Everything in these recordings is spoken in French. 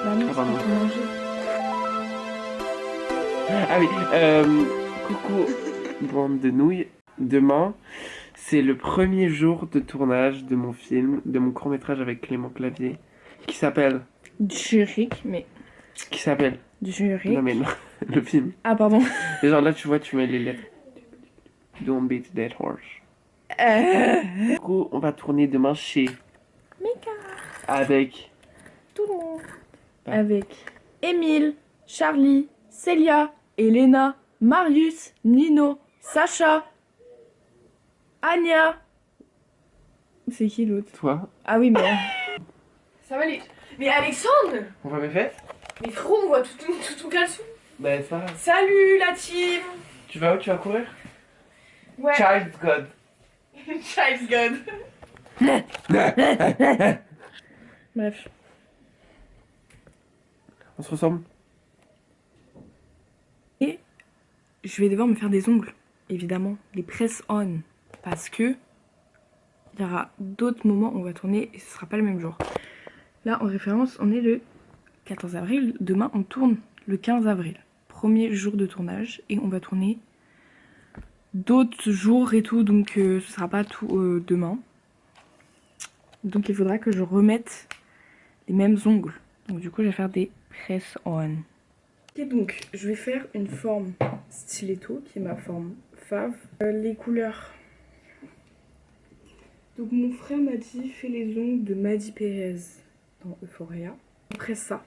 Bah non, Ah, c'est pardon. pour manger. Ah oui, coucou, bande de nouilles. Demain, c'est le premier jour de tournage de mon film, de mon court-métrage avec Clément Clavier, qui s'appelle... Zurich, mais... Qui s'appelle... Zurich. Non mais non, le film. Ah, pardon. Et genre là, tu vois, tu mets les lettres. Don't beat that horse. Du coup, on va tourner demain chez... Mika. Avec... Tout le monde. Ah. Avec Émile, Charlie, Célia, Elena, Marius, Nino, Sacha, Anya. C'est qui l'autre? Toi. Ah oui, mais... Ça va les... Mais Alexandre! On va mes fêtes? Mais frérot, on voit tout ton caleçon. Bah ça... Salut la team! Tu vas où? Tu vas courir? Ouais. Child's God. Child's God. Bref. On se ressemble? Et je vais devoir me faire des ongles, évidemment, les press-on, parce que il y aura d'autres moments où on va tourner et ce sera pas le même jour. Là, en référence, on est le 14 avril. Demain, on tourne le 15 avril. Premier jour de tournage et on va tourner d'autres jours et tout, donc ce sera pas tout demain. Donc il faudra que je remette les mêmes ongles. Donc du coup, je vais faire des press-on. Ok, donc je vais faire une forme stiletto qui est ma forme fave. Les couleurs. Donc mon frère m'a dit fais les ongles de Maddy Perez dans Euphoria. Après ça.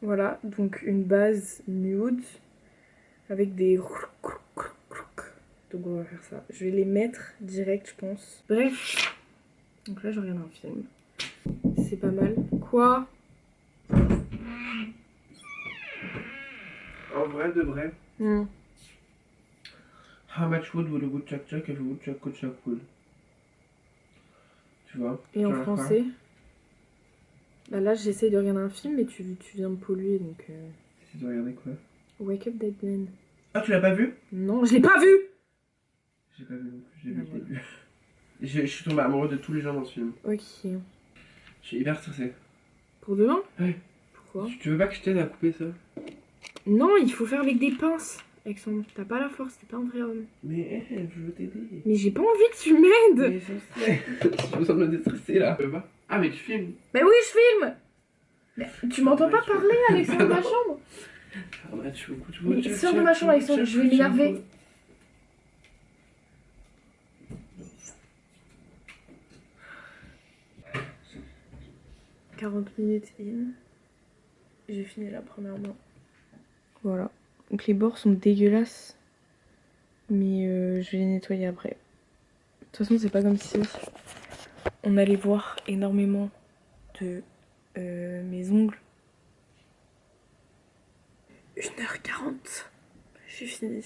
Voilà, donc une base nude avec des... Donc on va faire ça. Je vais les mettre direct, je pense. Bref. Donc là, je regarde un film. C'est pas mal. Quoi? En vrai de vrai. Hmm. How much wood would a woodchuck if a woodchuck could chuck wood? Tu vois? Et en Genre français? Bah là, j'essaye de regarder un film, mais tu viens me polluer, donc... Tu dois regarder quoi? Wake Up Dead Man. Ah, tu l'as pas vu? Non, je l'ai pas vu! J'ai pas vu non plus, j'ai vu Ah, le voilà. début. Je suis tombé amoureux de tous les gens dans ce film. Ok. Je suis hyper stressé. Pour demain? Ouais. Pourquoi? Tu veux pas que je t'aide à couper ça? Non, il faut faire avec des pinces, Alexandre. T'as pas la force, t'es pas un vrai homme. Mais je veux t'aider. Mais j'ai pas envie que tu m'aides! Mais sans stress. J'ai besoin de me déstresser là. Tu veux pas? Ah, mais tu filmes. Mais oui, je filme! Mais tu m'entends pas parler, Alexandre, de ma chambre? Ah, bah, tu veux Mais sors de ma chambre, Alexandre, je vais m'énerver. « 40 minutes in. J'ai fini la première main. Voilà. Donc les bords sont dégueulasses. Mais je vais les nettoyer après. De toute façon, c'est pas comme si on allait voir énormément de mes ongles. 1h40. J'ai fini.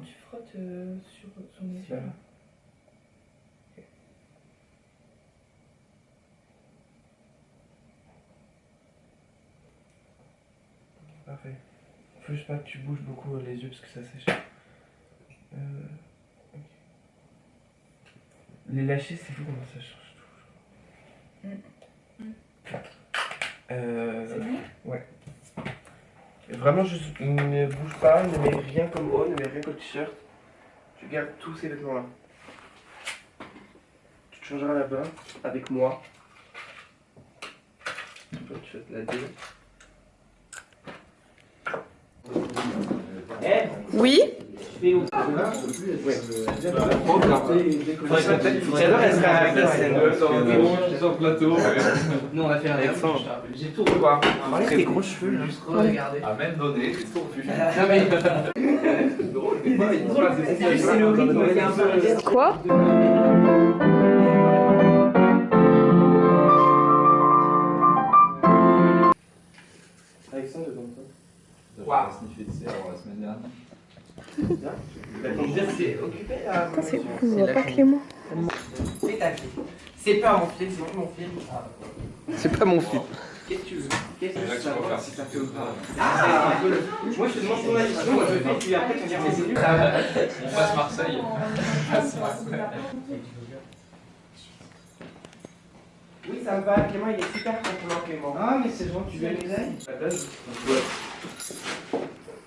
Comment tu frottes sur son Ça. épaule? Parfait. Faut juste pas que tu bouges beaucoup les yeux parce que ça sèche. Ok. Les lâcher, c'est fou comment ça change tout. C'est bon? Ouais. Vraiment, juste ne bouge pas, ne mets rien comme haut, ne mets rien comme t-shirt. Tu gardes tous ces vêtements-là. Tu te changeras là-bas avec moi. Toi, tu vas te laver. Oui. Ouais. J'adore, elle sera à la classe. Sur le plateau. Nous on a fait un Alexandre. J'ai tout revoir. Enlève tes gros cheveux là. Juste regarder. À même donné, c'est tout refus. Non mais. C'est le rythme qui est un peu. Quoi? Alexandre, je donne ça. Waouh. Sniffé de serre la semaine dernière. C'est occupé là. Putain, c'est on voit pas Clément. C'est ta vie. C'est pas mon film, c'est plus mon film. C'est pas mon film. Qu'est-ce que tu veux? Qu'est-ce que Là, tu tu peux veux faire si ça fait ou pas? Moi je te demande ton avis, moi je fais, puis après tu me dis mais c'est nul. On passe Marseille. Oui, ça me va, Clément il est super content, Clément. Ah, mais c'est bon, tu veux les ailes?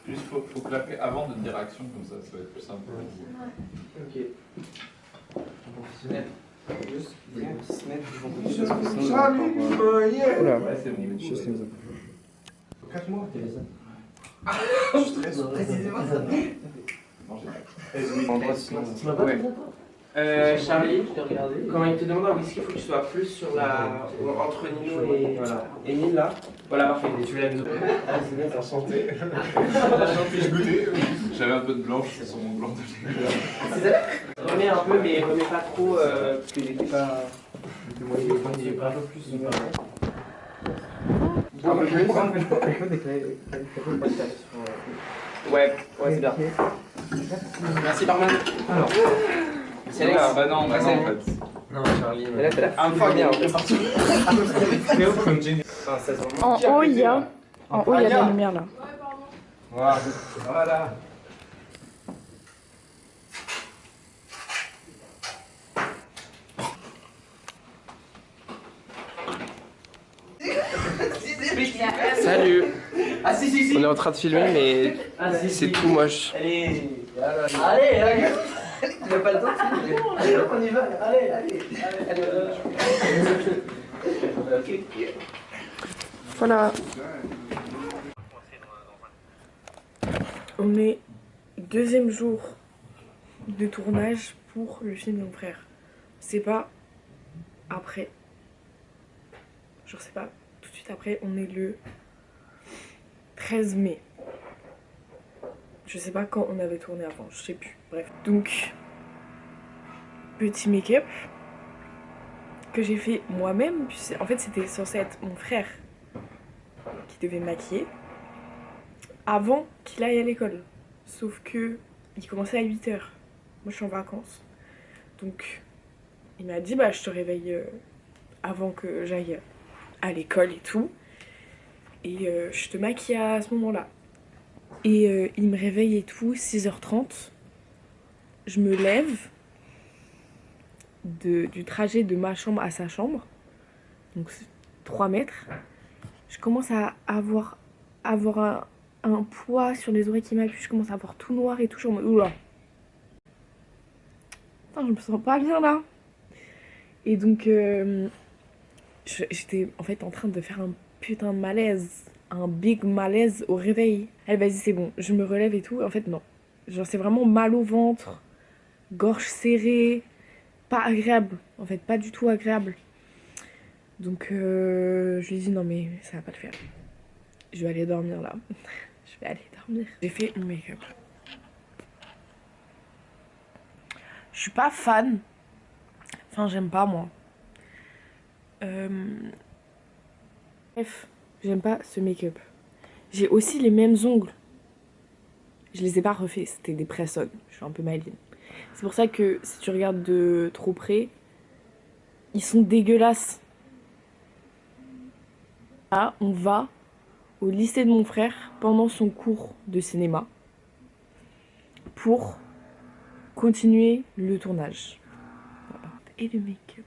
Juste faut clapper avant de dire action, comme ça va être plus simple. Ok. Professionnel. Juste bien se mettre Oula. Ouais, c'est bon. Cache-moi. précisément ça. Non, j'ai pas. Ouais. Charlie, Je t'ai regardé. quand il te demande un whisky, il faut que tu sois plus sur la. Entre Nino et. Voilà. Et Nil là. Voilà, parfait. Et tu veux la mise au point. Ah, c'est bien, t'as chanté. Je goûtais. J'avais un peu de blanche sur mon blanc de lait. Remets un peu, mais remets pas trop, parce qu'il était pas. Il était un peu plus. Un peu plus. Ouais, c'est bien. Merci Norman. Alors. C'est Alex. Ah bah non, bah non en fait. Non, Charlie. Mais là, t'as la fois bien. En haut, il y a la lumière là. Voilà. Salut. Ah si si si. On est en train de filmer, mais Ah si c'est si. tout moche. Allez. Allez, allez. Tu n'as pas le temps de filmer. Allez, on y va. Allez. Voilà. On est deuxième jour de tournage pour le film de mon frère. C'est pas après. Je sais pas, tout de suite après, on est le 13 mai. Je sais pas quand on avait tourné avant, je sais plus. Bref. Donc, petit make-up que j'ai fait moi-même. En fait, c'était censé être mon frère qui devait me maquiller avant qu'il aille à l'école. Sauf que il commençait à 8 h. Moi, je suis en vacances. Donc, il m'a dit, bah, je te réveille avant que j'aille à l'école et tout. Et je te maquille à ce moment-là. Et il me réveille et tout, 6h30. Je me lève du trajet de ma chambre à sa chambre. Donc, c'est 3 mètres. Je commence à avoir un poids sur les oreilles qui m'appuie. Je commence à avoir tout noir et tout. Je suis en mode, oula. Putain, je me sens pas bien là. Et donc, j'étais en fait en train de faire un putain de malaise. Un big malaise au réveil. Allez, vas-y, c'est bon. Je me relève et tout. En fait, non. Genre, c'est vraiment mal au ventre. Gorge serrée. Pas agréable. En fait, pas du tout agréable. Donc, je lui ai dit, non, mais ça va pas le faire. Je vais aller dormir là. Je vais aller dormir. J'ai fait mon make-up. Je suis pas fan. Enfin, j'aime pas, moi. Bref, j'aime pas ce make-up. J'ai aussi les mêmes ongles. Je les ai pas refaits, c'était des press-on. Je suis un peu maligne. C'est pour ça que si tu regardes de trop près, ils sont dégueulasses. Là, on va au lycée de mon frère pendant son cours de cinéma pour continuer le tournage. Voilà. Et le make-up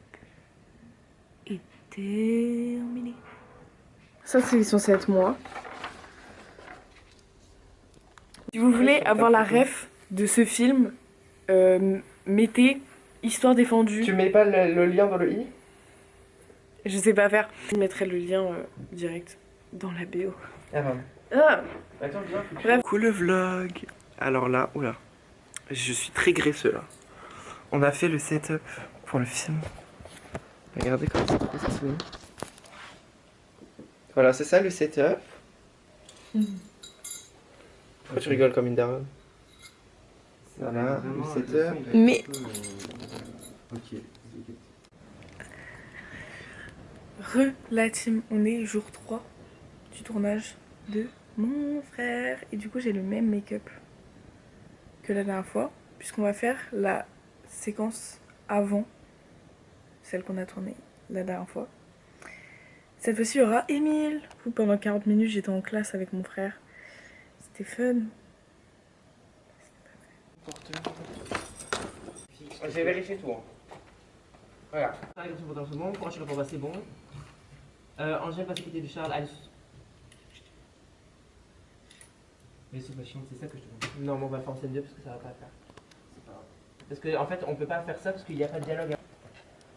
est terminé. Ça, c'est censé être moi. Si vous voulez avoir la ref de ce film, mettez Histoire défendue. Tu mets pas le lien dans le i? Je sais pas faire. Je mettrai le lien direct dans la BO. Ah pardon. Ah, Attends, viens. bref. Coucou le vlog. Alors là, oula, je suis très graisseux là. On a fait le setup pour le film. Regardez comme c'est trop stylé. Voilà, c'est ça le setup. Pourquoi tu rigoles comme une daronne? Voilà, le setup. Mais Ok. la team, on est jour 3 du tournage de mon frère. Et du coup, j'ai le même make-up que la dernière fois, puisqu'on va faire la séquence avant celle qu'on a tournée la dernière fois. Cette fois-ci, il y aura Émile. Pendant 40 minutes, j'étais en classe avec mon frère. C'était fun. J'ai vérifié tout. Regarde. C'est bon, quand tu réponds pas, c'est bon. Angèle, passe à côté de Charles, Alice. Mais c'est pas chiant, c'est ça que je te demande. Non, mais on va le faire en scène 2 parce que ça va pas le faire. C'est pas grave. Parce qu'en en fait, on peut pas faire ça parce qu'il n'y a pas de dialogue.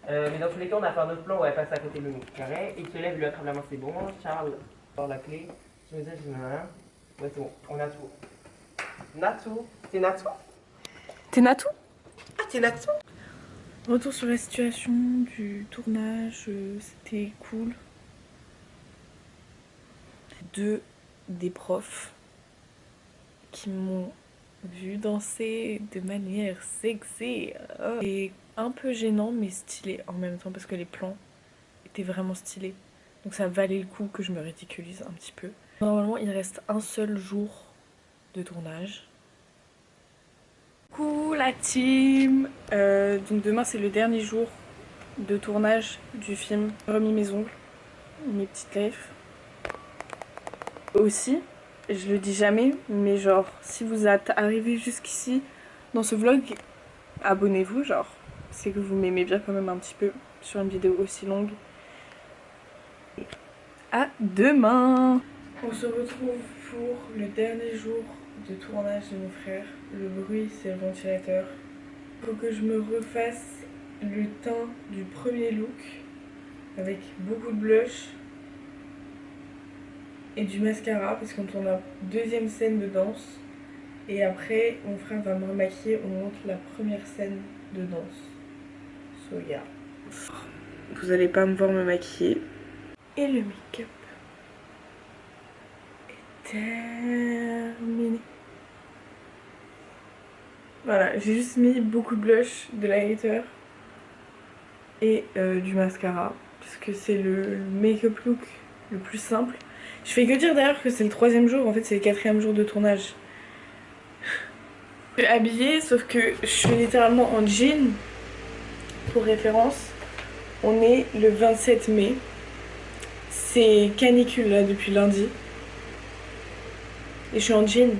Mais dans tous les cas, on a fait un autre plan où elle passe à côté de nous. Carré, il se lève, il lui attrape la main, c'est bon. Charles, sort la clé. Je me dis, ouais, c'est bon, on a tout. Natou, c'est Natou? T'es Natou? Ah, c'est Natou? Retour sur la situation du tournage, c'était cool. Deux des profs qui m'ont vu danser de manière sexy. Et un peu gênant mais stylé en même temps parce que les plans étaient vraiment stylés. Donc ça valait le coup que je me ridiculise un petit peu. Normalement il reste un seul jour de tournage. Coucou la team. Donc demain c'est le dernier jour de tournage du film. J'ai remis mes ongles, mes petites griffes. Aussi, je le dis jamais, mais genre si vous êtes arrivé jusqu'ici dans ce vlog, abonnez-vous, genre c'est que vous m'aimez bien quand même un petit peu sur une vidéo aussi longue. À demain. On se retrouve pour le dernier jour de tournage de mon frère. Le bruit c'est le ventilateur. Faut que je me refasse le teint du premier look avec beaucoup de blush et du mascara parce qu'on tourne la deuxième scène de danse et après mon frère va me remaquiller, on monte la première scène de danse. So yeah. Vous allez pas me voir me maquiller. Et le make-up est terminé. Voilà, j'ai juste mis beaucoup de blush, de l'highlighter et du mascara parce que c'est le make-up look le plus simple. Je fais que dire d'ailleurs que c'est le 3e jour, en fait c'est le 4e jour de tournage. Je suis habillée sauf que je suis littéralement en jean. Pour référence, on est le 27 mai. C'est canicule là depuis lundi. Et je suis en jean.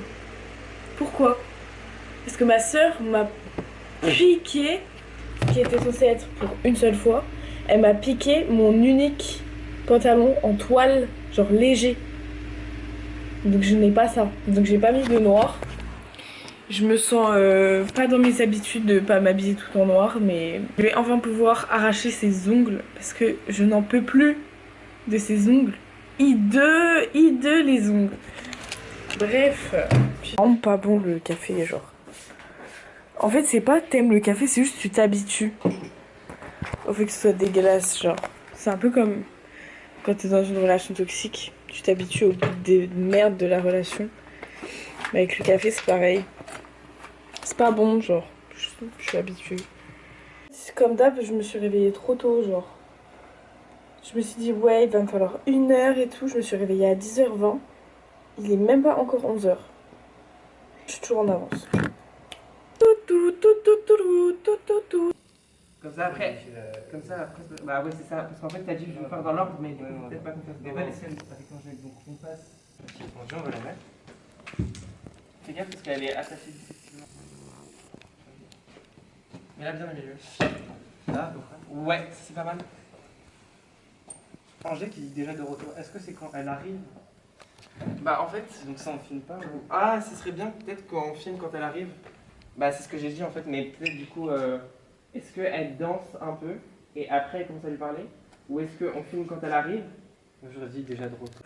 Pourquoi? Parce que ma soeur m'a piqué, qui était censé être pour une seule fois, elle m'a piqué mon unique pantalon en toile, genre léger. Donc je n'ai pas ça. Donc j'ai pas mis de noir. Je me sens pas dans mes habitudes de pas m'habiller tout en noir, mais je vais enfin pouvoir arracher ces ongles parce que je n'en peux plus de ces ongles. Hideux les ongles. Bref, c'est vraiment pas bon le café, genre. En fait, c'est pas t'aimes le café, c'est juste tu t'habitues au fait que ce soit dégueulasse, genre. C'est un peu comme quand t'es dans une relation toxique, tu t'habitues au goût de merde de la relation. Mais avec le café, c'est pareil. C'est pas bon, genre. Je suis habituée. Comme d'hab, je me suis réveillée trop tôt, genre. Je me suis dit, ouais, il va me falloir 1 heure et tout. Je me suis réveillée à 10h20. Il est même pas encore 11h. Je suis toujours en avance. Comme ça après, bah ouais c'est ça, parce qu'en fait t'as dit je vais le faire dans l'ordre, mais peut-être pas qu'on fasse dans l'ordre. Donc on passe. On va la mettre. Fais gaffe parce qu'elle est attachée difficilement. Mais là bien dans les yeux. Là, ouais, c'est pas mal. Angers qui dit déjà de retour. Est-ce que c'est quand elle arrive? Bah en fait, Donc ça on filme pas ou... ah ce serait bien peut-être qu'on filme quand elle arrive. Bah c'est ce que j'ai dit en fait, mais peut-être du coup, est-ce qu'elle danse un peu et après elle commence à lui parler? Ou est-ce qu'on filme quand elle arrive? J'aurais dit déjà de retour.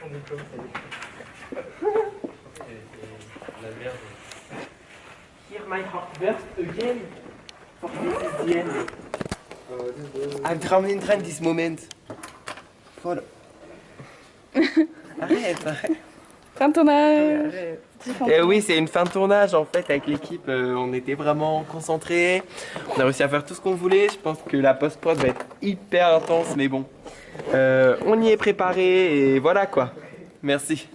La merde. Hear my heart burst again. For this is the end. I'm drowning in this moment. Follow. Arrête, arrête. Fin de tournage. Oui, c'est une fin de tournage en fait avec l'équipe. On était vraiment concentrés. On a réussi à faire tout ce qu'on voulait. Je pense que la post-prod va être hyper intense, mais bon. On y est préparé et voilà quoi. Merci.